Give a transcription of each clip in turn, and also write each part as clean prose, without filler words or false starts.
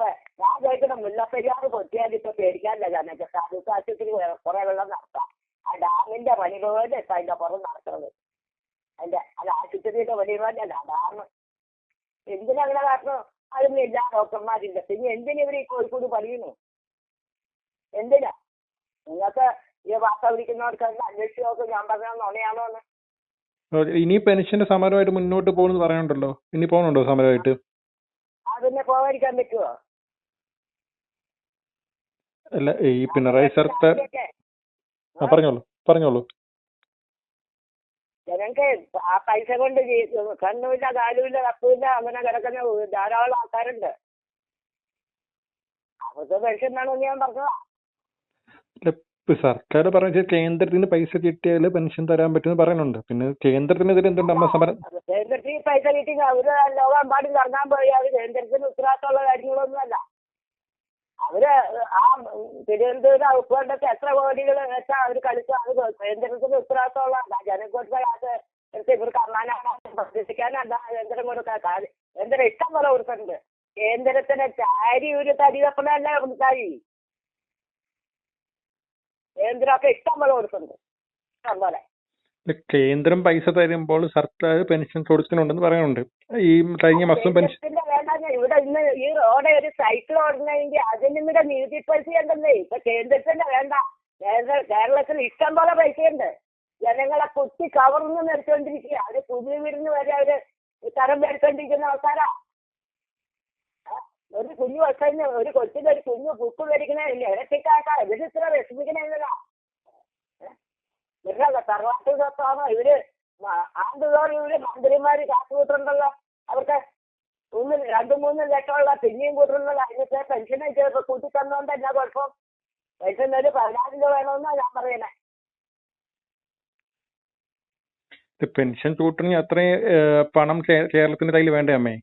അപ്പൊ ഞാൻ ചോദിക്കണം, മുല്ലപ്പെരിയാർ പൊട്ടിയാൽ ഇപ്പൊ പേടിക്കാനില്ല ജനങ്ങൾക്ക്. താലൂക്ക് ആശുപത്രി കുറെ വെള്ളം നടത്താം. ആ ഡാമിന്റെ പണി പോലെ ഇപ്പൊ അതിന്റെ പുറം നടക്കുന്നത്. അത് ആശുപത്രിയുടെ പണി പോലെയല്ല ഡാം. എന്തിനങ്ങനെ കാരണം? അതൊന്നും ഇല്ല, ഡോക്ടർമാരില്ല. പിന്നെ എന്തിനിവർ ഈ കോഴിക്കോട് പണിയുന്നു? എന്തിനാ? നിങ്ങൾക്ക് ഈ വാർത്ത വിളിക്കുന്നവർക്ക് അന്വേഷിച്ച് നോക്കും ഞാൻ പറഞ്ഞ നുണയാണോ എന്ന്. ഇനി പെൻഷന്റെ സമരമായിട്ട് മുന്നോട്ട് പോകുന്നു പറയാനുണ്ടല്ലോ, ഇനി പോകുന്നുണ്ടോ സമരമായിട്ട്? അതിനെ പോകാതിരിക്കാൻ പറ്റുമോ? അല്ല, ഈ പിണറായി സർക്കാർ പറഞ്ഞോളൂ. ജനങ്ങൾക്ക് ആ പൈസ കൊണ്ട് കണ്ണുമില്ല കാലുമില്ല കപ്പുമില്ല അങ്ങനെ കിടക്കുന്ന ധാരാളം ആൾക്കാരുണ്ട്. അവർക്ക് പെൻഷൻ വേണമെന്ന് ഞാൻ പറഞ്ഞതാ. സർക്കാർ പറഞ്ഞ കേന്ദ്രത്തിന് പൈസ കിട്ടിയാൽ പെൻഷൻ തരാൻ പറ്റുമെന്ന് പറയുന്നുണ്ട്. പിന്നെ കേന്ദ്രത്തിനെതിരെ എന്തുണ്ട് അമ്മ സമരം? കേന്ദ്രത്തിൽ പൈസ കിട്ടി അവര് ലോകമെമ്പാടും ഇറങ്ങാൻ പോയി. അത് കേന്ദ്രത്തിന് ഉത്തരവാദിത്തമുള്ള കാര്യങ്ങളൊന്നുമല്ല. അവര് ആ തിരുവനന്തപുരം ഉപ്പുകൊണ്ടൊക്കെ എത്ര കോടികൾ വെച്ചാൽ അവർ കളിച്ചു. അത് കേന്ദ്രത്തിന് ഉത്തരവാദിത്തമുള്ള ജനങ്ങൾക്ക് അത് എടുത്ത് ഇവർക്ക് അമ്മാനാണ് പ്രതീക്ഷിക്കാനല്ല കേന്ദ്രം കൊടുക്കാൻ. കേന്ദ്രം ഇഷ്ടം പോലെ കൊടുക്കുന്നുണ്ട്. കേന്ദ്രത്തിന് ചാരി ഒരു തരി വെപ്പണല്ലേ ഉണ്ടായി. കേന്ദ്രമൊക്കെ ഇഷ്ടം പോലെ കൊടുക്കുന്നുണ്ട്, ഇഷ്ടം പോലെ. കേന്ദ്രം പൈസ തരുമ്പോൾ സർക്കാർ പെൻഷൻ കൊടുക്കുന്നുണ്ടെന്ന് പറയുന്നുണ്ട്. ഈ കഴിഞ്ഞ മാസം പെൻഷൻ വേണ്ട. ഇവിടെ ഇന്ന് ഈ റോഡ് ഒരു സൈക്കിൾ ഓടണമെങ്കിൽ അതിന് ഇവിടെ നികുതി പൈസ ഉണ്ടെന്നേ. ഇപ്പൊ കേന്ദ്രത്തിന്റെ വേണ്ട. കേരളത്തിൽ ഇഷ്ടം പോലെ പൈസയുണ്ട്. ജനങ്ങളെ കുത്തി കവർന്ന് മേടിച്ചോണ്ടിരിക്കുക. അവര് പുതിയ വീടിന് വരെ അവര് തരം മേടിച്ചോണ്ടിരിക്കുന്ന ആൾക്കാരാ. ഒരു കുഞ്ഞു വർഷം ഒരു കൊച്ചിന് ഒരു കുഞ്ഞു ബുക്ക് മേടിക്കണേ ഇരട്ടിക്കാക്കാ. ഇവര് ഇത്ര വിഷമിക്കണേന്നാ. ഇവരല്ല തറവാട്ട് സ്വത്താണോ ഇവര് ആണ്ടുതോറും ഇവര് മന്ത്രിമാര് കാത്തുകൂട്ടുണ്ടല്ലോ. അവർക്ക് 2-3 ലക്ഷമുള്ള പിന്നെയും കൂട്ടുന്നത്. അതിനൊക്കെ പെൻഷൻ കൂട്ടി തന്നോണ്ട് എന്നാ കുഴപ്പം? പെൻഷൻ ഒരു 10,000 രൂപ വേണമെന്നാ ഞാൻ പറയണേ. പെൻഷൻ കൂട്ടണമെങ്കിൽ അത്രയും പണം കേരളത്തിന്റെ കയ്യിൽ വേണ്ടേ അമ്മേ?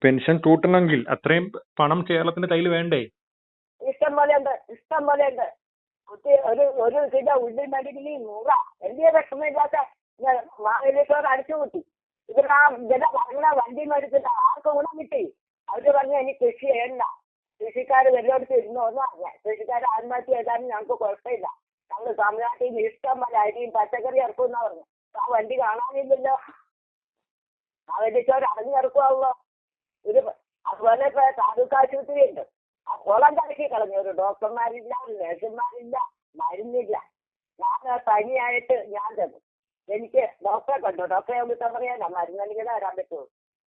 പെൻഷൻ കൂട്ടണമെങ്കിൽ അത്രയും പണം കേരളത്തിന്റെ കയ്യിൽ വേണ്ടേ? ഇഷ്ടം പോലെ ഉണ്ട്. കുട്ടി ഒരു കിലോ ഉള്ളി മേടിക്കണി 100. വലിയ വിഷമമില്ലാത്ത മാവേലിക്കോട് അടിച്ചു കൂട്ടി. ഇവരാ പറഞ്ഞ വണ്ടി മേടിച്ചിട്ട് ആർക്ക് ഗുണം കിട്ടി? അവര് പറഞ്ഞ എനിക്ക് കൃഷി ചെയ്യണ്ട, കൃഷിക്കാർ വെല്ലോടത്ത് ഇരുന്നോന്ന് പറഞ്ഞ. കൃഷിക്കാർ ആത്മഹത്യ ചെയ്താലും ഞങ്ങൾക്ക് കുഴപ്പമില്ല, ഞങ്ങൾ തമിഴ്നാട്ടിൽ നിന്ന് ഇഷ്ടം പോലെ അരിയും പച്ചക്കറി ഇറക്കുമെന്നാ പറഞ്ഞു. ആ വണ്ടി കാണാനില്ലല്ലോ. മാവേലിക്കോട് അടഞ്ഞിറക്കുവാണല്ലോ. അതുപോലെ ഇപ്പൊ താലൂക്ക് ആശുപത്രി ഉണ്ട്. ആ കുളം കലക്കി കളഞ്ഞു. ഒരു ഡോക്ടർമാരില്ല, ഒരു നഴ്സുമാരില്ല, മരുന്നില്ല. ഞാൻ പനിയായിട്ട് ഞാൻ ചെന്നു. എനിക്ക് ഡോക്ടറെ കണ്ടു. ഡോക്ടറെ വിളിച്ചാൽ പറയാനോ മരുന്നെങ്കിൽ വരാൻ പറ്റുമോ?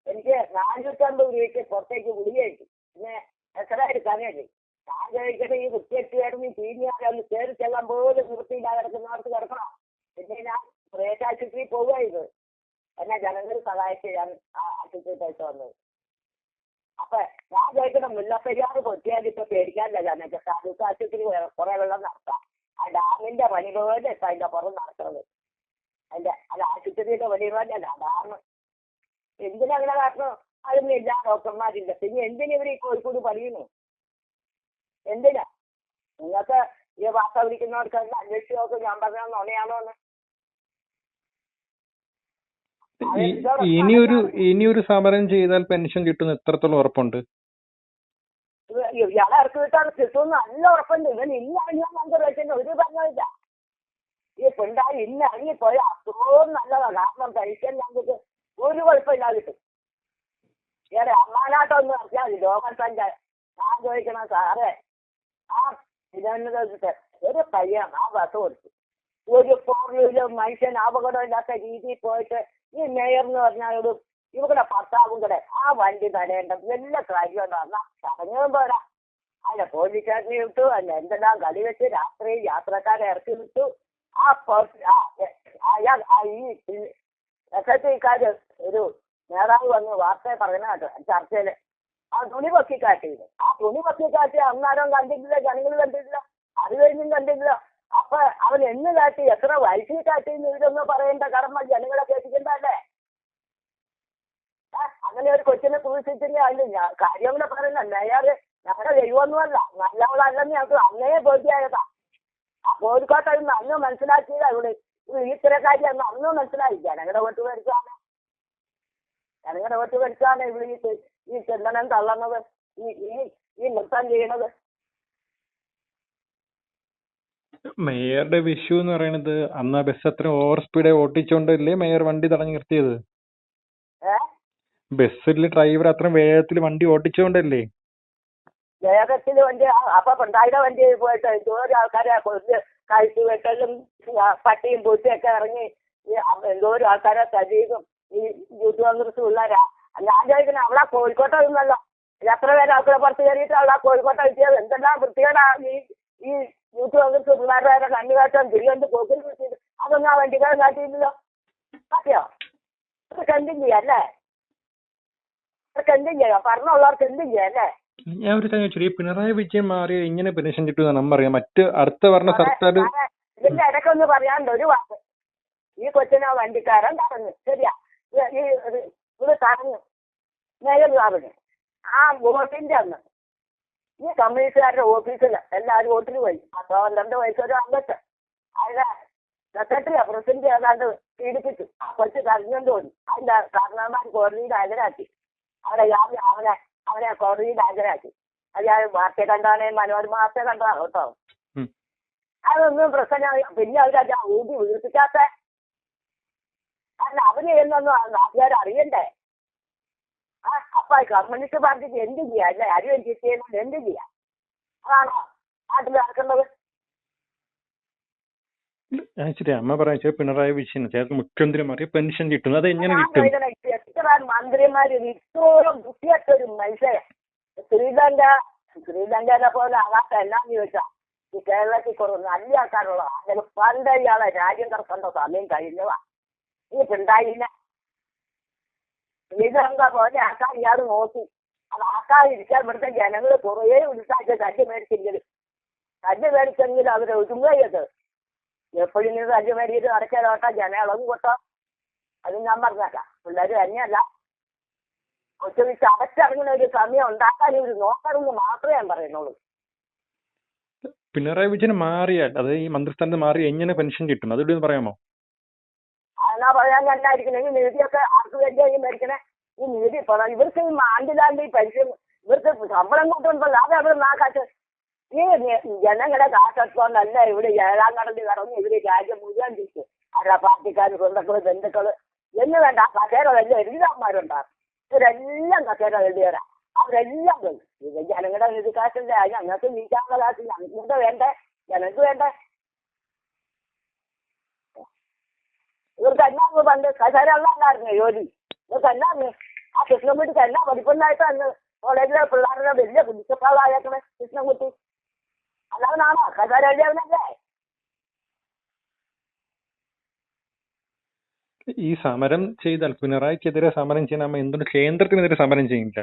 എനിക്ക് 450 രൂപയ്ക്ക് പുറത്തേക്ക് ഗുളിക കഴിക്കും. പിന്നെ എത്ര എടുക്കാനേ ഉള്ളൂ. ഞാൻ ചോദിക്കട്ടെ, ഈ കുത്തിയെട്ടുകാരും ഈ ചീനിയാലും കയറി ചെല്ലാൻ പോലും വൃത്തിയില്ലാതെ കിടക്കുന്നവർക്ക് കിടക്കണം. പിന്നെ ഞാൻ പ്രേറ്റ് ആശുപത്രിയിൽ പോവുകയായിരുന്നു. എന്നെ ജനങ്ങൾ സഹായിച്ച് ഞാൻ ആ ആശുപത്രി പൈസ വന്നത്. അപ്പൊ ഞാൻ ചോദിക്കണം, മുല്ലപ്പെരിയാർ പൊട്ടിയാൽ ഇപ്പൊ പേടിക്കാനില്ല ജനങ്ങൾക്ക്. താലൂക്ക് ആശുപത്രി കുറെ വെള്ളം നടത്താം. ആ ഡാമിന്റെ പണി പോലെ ഇപ്പൊ അതിന്റെ പുറം നടക്കുന്നത്. അത് ആശുപത്രിയുടെ പണി പോലെയല്ല ഡാം. എന്തിനങ്ങനെ കാരണം? അതൊന്നും ഇല്ല, ഡോക്ടർമാരില്ല. പിന്നെ എന്തിനിവർ ഈ കോഴിക്കോട് പണിയുന്നു? എന്തിനാ? നിങ്ങൾക്ക് ഈ വാർത്ത വിളിക്കുന്നവർക്ക് അന്വേഷിച്ച് നോക്കും ഞാൻ പറഞ്ഞ നുണയാണോ എന്ന്. ഇനിയൊരു സമരം ചെയ്താൽ പെൻഷൻ കിട്ടുന്ന എത്രത്തോളം ഉറപ്പുണ്ട്? ഇയാളെ ഇറക്കി വിട്ടാൽ കിട്ടുമെന്ന് നല്ല ഉറപ്പുണ്ട്. ഇവൻ ഇന്ന് അറിയാൻ നമുക്ക് പറ്റുന്ന ഒരു പറഞ്ഞില്ല. ഈ പിണ്ടായി ഇന്ന് ഇറങ്ങിപ്പോയ അത്രയും നല്ലതാണ്. കാരണം പെൻഷൻ ഞങ്ങൾക്ക് ഒരു കുഴപ്പമില്ലാതെ കിട്ടും. ഇയാളെ അമ്മാനാട്ടൊന്നും അറിയാൽ മതി. ലോകം തന്നെ ഞാൻ ചോദിക്കണം സാറേ, ആ തിരുവനന്തപുരത്ത് ഒരു പയ്യൻ ആ ബസ് കൊടുത്തു. ഒരു 4 വീലർ മനുഷ്യൻ അപകടമില്ലാത്ത രീതിയിൽ പോയിട്ട് ഈ മേയർ എന്ന് പറഞ്ഞാൽ ഇവിടെ ഭർത്താവും കൂടെ ആ വണ്ടി തടയേണ്ട എല്ലാ കാര്യമെന്ന് പറഞ്ഞാൽ പറഞ്ഞതും പോരാ. അതിനെ പോലീസുകാരനെ വിട്ടു. അതിന് എന്തെല്ലാം കളി വെച്ച് രാത്രി യാത്രക്കാരെ ഇറക്കി വിട്ടു. ഈ SSIക്കാര് ഒരു നേതാവ് വന്ന് വാർത്ത പറയുന്ന കേട്ടോ ചർച്ചയില്. ആ തുണി പൊക്കി കാട്ടിയത്. ആ തുണി പൊക്കി കാട്ടി അന്നേരം കണ്ടിട്ടില്ല, ജനങ്ങൾ കണ്ടിട്ടില്ല, അത് കഴിഞ്ഞും കണ്ടിട്ടില്ല. അപ്പൊ അവൻ എന്ന് കാട്ടി, എത്ര വയസ്സിൽ കാട്ടിന്ന് ഇതൊന്നും പറയേണ്ട കടമ ജനങ്ങളെ കേൾപ്പിക്കണ്ടല്ലേ? അങ്ങനെ ഒരു കൊച്ചിനെ കുറിച്ചിട്ടില്ല. അതിന് കാര്യം കൂടെ പറയുന്ന മേയറ് ഞങ്ങളുടെ ദൈവമൊന്നുമല്ല, നല്ലവളല്ലെന്ന് ഞങ്ങൾക്ക് അന്നേ ബോധ്യമായതാ. ആ കോഴിക്കോട്ടൊന്ന് അന്ന് മനസ്സിലാക്കിയതാ. ഇവിടെ ഇത്തരക്കാരി അന്ന് അന്ന് മനസ്സിലായി. ജനങ്ങളുടെ വോട്ട് മേടിച്ചാണ് ഇവിടെ ഈ ചിന്തനം തള്ളുന്നത്, ഈ ഈ ഈ നൃത്തം ചെയ്യണത്? മേയറുടെ വിഷു എന്ന് പറയുന്നത് അന്ന് ആ ബസ് അത്ര ഓവർ സ്പീഡ് ഓട്ടിച്ചോണ്ടല്ലേ മേയർ വണ്ടി തടഞ്ഞു നിർത്തിയത്? ഏഹ് ബസ്സിൽ ഡ്രൈവർ അത്ര വേഗത്തിൽ വണ്ടി ഓട്ടിച്ചോണ്ടല്ലേ? വേഗത്തിൽ വണ്ടി അപ്പൊ പിണറായിയുടെ വണ്ടി പോയിട്ട് എന്തോരം ആൾക്കാരെ കൊല്ല് കഴിച്ചു വെട്ടലും പട്ടിയും പൂച്ചയൊക്കെ ഇറങ്ങി എന്തോരം ആൾക്കാരെ സജീവം ഈ യൂത്ത് കോൺഗ്രസ് പിള്ളേരാ. ഞാൻ ചോദിക്കുന്നത് അവിടെ കോഴിക്കോട്ടെ നിന്നല്ലോ എത്ര പേര് ആൾക്കാരെ പുറത്ത് കയറിയിട്ട് അവിടെ കോഴിക്കോട്ടെ എത്തിയത്? എന്തെല്ലാം വൃത്തികേടാ ഈ യൂത്ത് കോൺഗ്രസ് പിള്ളേരുടെ കണ്ണുകാട്ടം തിരികെ പോക്കിൽ കിട്ടിയത്. അതൊന്നും ആ വണ്ടിക്കാരൻ കാട്ടിയില്ലല്ലോ. കാട്ടിയോ? അതൊക്കെ എന്തും ചെയ്യാം അല്ലേ? അതൊക്കെ എന്തും ചെയ്യാം, പറഞ്ഞുള്ളവർക്ക് എന്തും ചെയ്യാം അല്ലേ? ഞാൻ ഒരു കാര്യം ചോദിച്ചു, ഈ പിണറായി വിജയൻ മാറിയ ഇങ്ങനെ പെൻഷൻ കിട്ടുമെന്ന് നമ്മറിയാം. മറ്റ് അടുത്ത പറഞ്ഞ സർക്കാർ ഇതിന്റെ ഇടയ്ക്കൊന്ന് പറയാണ്ട് ഒരു വാക്ക്. ഈ കൊച്ചിനെ വണ്ടിക്കാരൻ തടഞ്ഞു, ശരിയാ, ഇത് തടഞ്ഞു മേയർ സാറിന്. ആ വോട്ടിന്റെ അന്ന് ഈ കമ്മ്യൂണിസ്റ്റുകാരുടെ ഓഫീസിൽ എല്ലാവരും വോട്ടിന് പോയി. 12 വയസ്സൊരു അംഗത്ത് അതിന്റെ സെക്രട്ടറിയാ പ്രസിഡന്റ് ഏതാണ്ട് പീഡിപ്പിച്ചു. ആ കൊച്ചു തടഞ്ഞുകൊണ്ട് പോയി. അതിന്റെ കാരണവന്മാർ കോടതിയിൽ ഹാജരാക്കി. അവനെ കോടതിയിൽ ഹാജരാക്കി. അയാൾ വാർത്ത കണ്ടാണ്, മനോരമ വാർത്ത കണ്ടതാണ് കേട്ടോ. അതൊന്നും പ്രശ്നം. പിന്നെ അവരത് ഊതി വീർപ്പിക്കാത്ത കാരണം അവര് എന്നൊന്നും നാട്ടുകാർ അറിയണ്ടേ? അപ്പൊ കമ്മ്യൂണിസ്റ്റ് പാർട്ടിക്ക് എന്ത് ചെയ്യാം അല്ലേ? അരിയും ചിറ്റിയുന്നത് എന്ത് ചെയ്യാം? അതാണോ നാട്ടിൽ നടക്കുന്നത്? ശരി, അമ്മ പറയാ പിണറായി വിജയൻ മുഖ്യമന്ത്രി മാറിയ പെൻഷൻ കിട്ടുന്നു, അത് എങ്ങനെ കിട്ടും? എത്ര മന്ത്രിമാര് ഇത്തോളം ബുദ്ധിയൊരു മനുഷ്യൻ. ശ്രീലങ്കനെ പോലെ ആകാത്ത എന്നാന്ന് ചോദിച്ചാ ഈ കേരളത്തിൽ കുറവ് നല്ല ആൾക്കാരുള്ളതാ. അതിന് പണ്ട് ഇയാളെ രാജ്യം കറക്കേണ്ട സമയം കഴിഞ്ഞതാ. ഈ പിണറായിനെ ശ്രീലങ്ക പോലെ ആക്കാൻ ഇയാൾ നോക്കി. അത് ആക്കാതിരിക്കാൻ ഇവിടുത്തെ ജനങ്ങൾ കുറേ ഉത്സാഹിച്ച് കല്ല് മേടിച്ചെങ്കിൽ അവരെ ഒതുങ്ങയത്. എപ്പോഴും കല്ല് മേടിയിട്ട് നടക്കാനോട്ടാ ജനങ്ങളൊന്നും കൊട്ടോ. അത് ഞാൻ പറഞ്ഞേക്കാം. പിള്ളേർ തന്നെയല്ല, കൊച്ചു ചടച്ചിറങ്ങുന്ന ഒരു സമയം ഉണ്ടാക്കാൻ ഇവർ നോക്കണമെന്ന് മാത്രമേ ഞാൻ പറയുന്നുള്ളൂ. പിണറായി വിജയൻ മാറിയാൽ, അത് ഈ മന്ത്രിസ്ഥാനത്ത് മാറി എങ്ങനെ പെൻഷൻ കിട്ടും അതിവിടെ പറയാമോ? എന്നാ പറയാൻ നന്നായിരിക്കണം. ഈ നീതിയൊക്കെ ആർക്ക് വേണ്ടിയായി മേടിക്കണേ? ഈ നീതി ഇവർക്ക് ഈ ആണ്ടിലാണ്ട് ഈ പെൻഷൻ ഇവർക്ക് ശമ്പളം കൂട്ടുണ്ടല്ലോ. അത് അവർ നാക്കാട്ട് ഈ ജനങ്ങളെ കാശെടുത്തോണ്ടല്ല ഇവിടെ 7ാം കടലിൽ കടന്ന് ഇവര് രാജ്യം മുഴുവൻ തിരിച്ചു. അവരുടെ പാർട്ടിക്കാർ, സ്വന്തക്കള്, ബന്ധുക്കള് എന്ന് വേണ്ട ആ കസേരകളെല്ലാം എഴുതാന്മാരുണ്ടാകും. ഇവരെല്ലാം കസേര എഴുതിയവരാ. അവരെല്ലാം ഇത് ജനങ്ങളുടെ നിധി കാശല്ലേ. ഞങ്ങൾക്ക് നീക്കാനുള്ള കാശ് ഞങ്ങൾക്ക് വേണ്ടേ? ജനങ്ങൾക്ക് വേണ്ടേ? ഇവർക്ക് എന്നാന്ന് പണ്ട് കസേര ഉള്ളതായിരുന്നു ജോലി. ഇവർക്ക് എന്നാന്ന് ആ കൃഷ്ണൻകുട്ടിക്ക് എന്നാ പഠിപ്പുണ്ടായിട്ട് അന്ന് കോളേജിലെ പിള്ളേരുടെ വലിയ പ്രിൻസിപ്പാളായേക്കണേ കൃഷ്ണൻകുട്ടി. അല്ലാതാണോ കസേര എഴുതിയവനല്ലേ? ഈ സമരം ചെയ്താൽ പിണറായിക്കെതിരെ സമരം ചെയ്യാൻ അമ്മ എന്തുകൊണ്ട് കേന്ദ്രത്തിനെതിരെ സമരം ചെയ്യില്ല?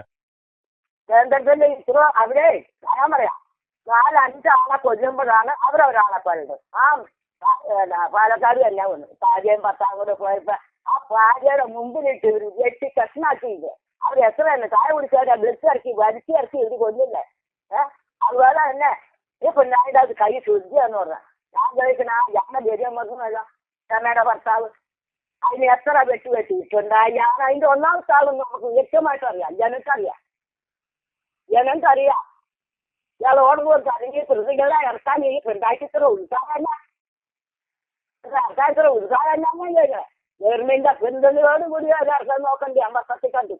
കേന്ദ്രത്തിന്റെ ഇത്ര അവിടെ ഞാൻ പറയാം 4-5 ആളെ കൊല്ലുമ്പോഴാണ് അവരൊരാളെ കൊല്ലുന്നത്. ആ പാലക്കാട് തന്നെ വന്നു. ഭാര്യയും ഭർത്താവും കൂടെ പോയപ്പോ ആ ഭാര്യയുടെ മുമ്പിലിട്ട് ഇവർ വെട്ടി കഷ്ണാക്കിയില്ലേ? അവർ എത്ര തന്നെ ചായ കുടിച്ചവരെ വിളിച്ചിറക്കി വലിച്ചിറക്കി ഇവര് കൊല്ലില്ലേ? അതുപോലെ തന്നെ ഈ പിണറായിയുടെ അത് കൈ ശുദ്ധിയെന്ന് പറഞ്ഞാൽ ഞാൻ ചോദിക്കണ ആ ഞങ്ങളുടെ ബെരിയം മരുന്നല്ലോ ചെന്നൈയുടെ ഭർത്താവ്, അതിന് എത്ര വെട്ടിയിട്ടുണ്ടായി? ഞാൻ അതിന്റെ 1ാമത്തെ ആളെന്ന് നമുക്ക് വ്യക്തമായിട്ട് അറിയാം. ജനക്കറിയാം. ഇയാൾ ഓടുമ്പോൾ അല്ലെങ്കിൽ പ്രതികളെ ഇറക്കാൻ ഈ പിണറായിക്ക് ഇത്ര ഉത്സാഹമല്ല. ഇറക്കാൻ ഇത്ര ഉത്സാഹമല്ല. ഗവൺമെന്റ് പിന്തുണയോട് കൂടി അത് ഇറക്കാൻ നോക്കണ്ടേ? ഞാൻ പത്രത്തിൽ കണ്ടു.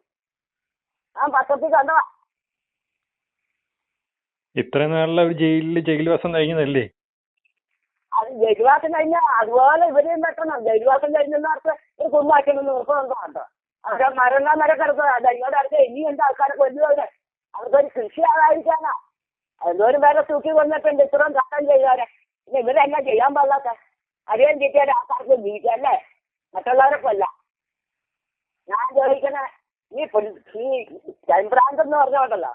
കണ്ടതാ. ഇത്ര നാളിലെ ജയിൽവാസം കഴിഞ്ഞതല്ലേ? അത് ജയിൽവാസം കഴിഞ്ഞാൽ അതുപോലെ ഇവരെയും വെട്ടണം. ജയിൽവാസം കഴിഞ്ഞവർക്ക് ഒരു കുന്നാക്കണമെന്ന് നിർബന്ധം കേട്ടോ. അവരെ മരണം വരെ കിടക്കുക. ഇങ്ങോട്ട് അടുത്ത് ഇനി എന്താ ആൾക്കാരെ കൊല്ലുവരെ? അവർക്കൊരു കൃഷി ആകാതിരിക്കാനാ. എന്തോരം പേരെ തൂക്കി കൊന്നിട്ടുണ്ട് ഇത്രയും കാലം ചെയ്തവരെ. പിന്നെ ഇവരെല്ലാം ചെയ്യാൻ പാടില്ലാത്ത അറിയാൻ കിട്ടിയാൽ ആൾക്കാർക്ക് ജീവിക്കല്ലേ, മറ്റുള്ളവരെ കൊല്ല. ഞാൻ ചോദിക്കണേ ഈ ക്രൈംബ്രാഞ്ച് എന്ന് പറഞ്ഞോണ്ടല്ലോ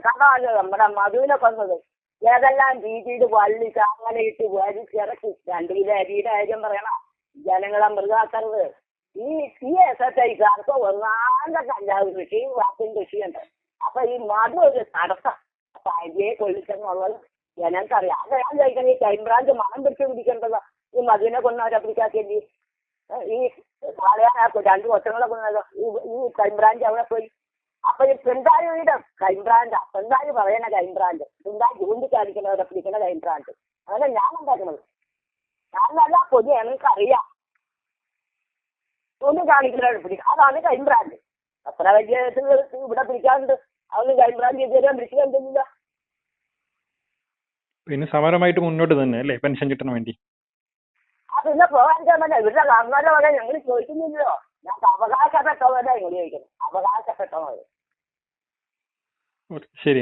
കണ്ടല്ലോ നമ്മുടെ മധുവിനെ കൊന്നത്. ഏതെല്ലാം രീതിയിൽ വള്ളിച്ച് അങ്ങനെ ഇട്ട് വലിച്ചിറക്കി 2 കിലോ അരിയുടെ കാര്യം പറയണം. ജനങ്ങളെ മൃഗാക്കരുത്. ഈ SFIക്കാർക്ക് ഒന്നാന്റെ കഞ്ചാവ് കൃഷി, വാക്കിൻ കൃഷിയുണ്ട്. അപ്പൊ ഈ മധു ഒരു തടസ്സം. അപ്പൊ അരിയെ കൊള്ളിച്ചെന്നുള്ളത് ജനങ്ങൾക്കറിയാം. അത് ഞാൻ ചോദിക്കണം, ഈ ക്രൈംബ്രാഞ്ച് മണം പിടിക്കേണ്ടതോ ഈ മധുവിനെ കൊന്നവരെ പിടിക്കാത്തില്ലേ? ഈ വളയാനാക്കും 2 കൊച്ചങ്ങളെ കൊന്നതോ ഈ ക്രൈംബ്രാഞ്ച് അവിടെ പോയി? അപ്പൊ ഈ പിണറായിയുടെ ക്രൈംബ്രാഞ്ച് പിണറായി പറയുന്ന ക്രൈംബ്രാഞ്ച് പിണറായി ചൂണ്ടിക്കാണിക്കുന്നവരെ പിടിക്കുന്ന ക്രൈംബ്രാഞ്ച് അങ്ങനെ ഞാൻ ഉണ്ടാക്കുന്നത്. ഞാൻ നല്ല പൊതു എനിക്കറിയാം ചൂണ്ടിക്കാണിക്കുന്നവരെ പിടിക്കുക, അതാണ് ക്രൈംബ്രാഞ്ച്. അത്ര വലിയ ഇവിടെ പിടിക്കാറുണ്ട്, അതൊന്നും ക്രൈംബ്രാഞ്ച് ഇതുവരെ പിടിക്കുന്നില്ല. പിന്നെ സമരമായിട്ട് മുന്നോട്ട് തന്നെ അല്ലേ പെൻഷൻ കിട്ടാൻ വേണ്ടി? പിന്നെ പോകാൻ തന്നെ ഇവരുടെ ഗവൺമെന്റ് പോലെ ഞങ്ങൾ ചോദിക്കുന്നില്ലല്ലോ. ഞങ്ങൾക്ക് അവകാശപ്പെട്ടവരെ ഞങ്ങൾ ചോദിക്കുന്നു, അവകാശപ്പെട്ടവർ. ശരി.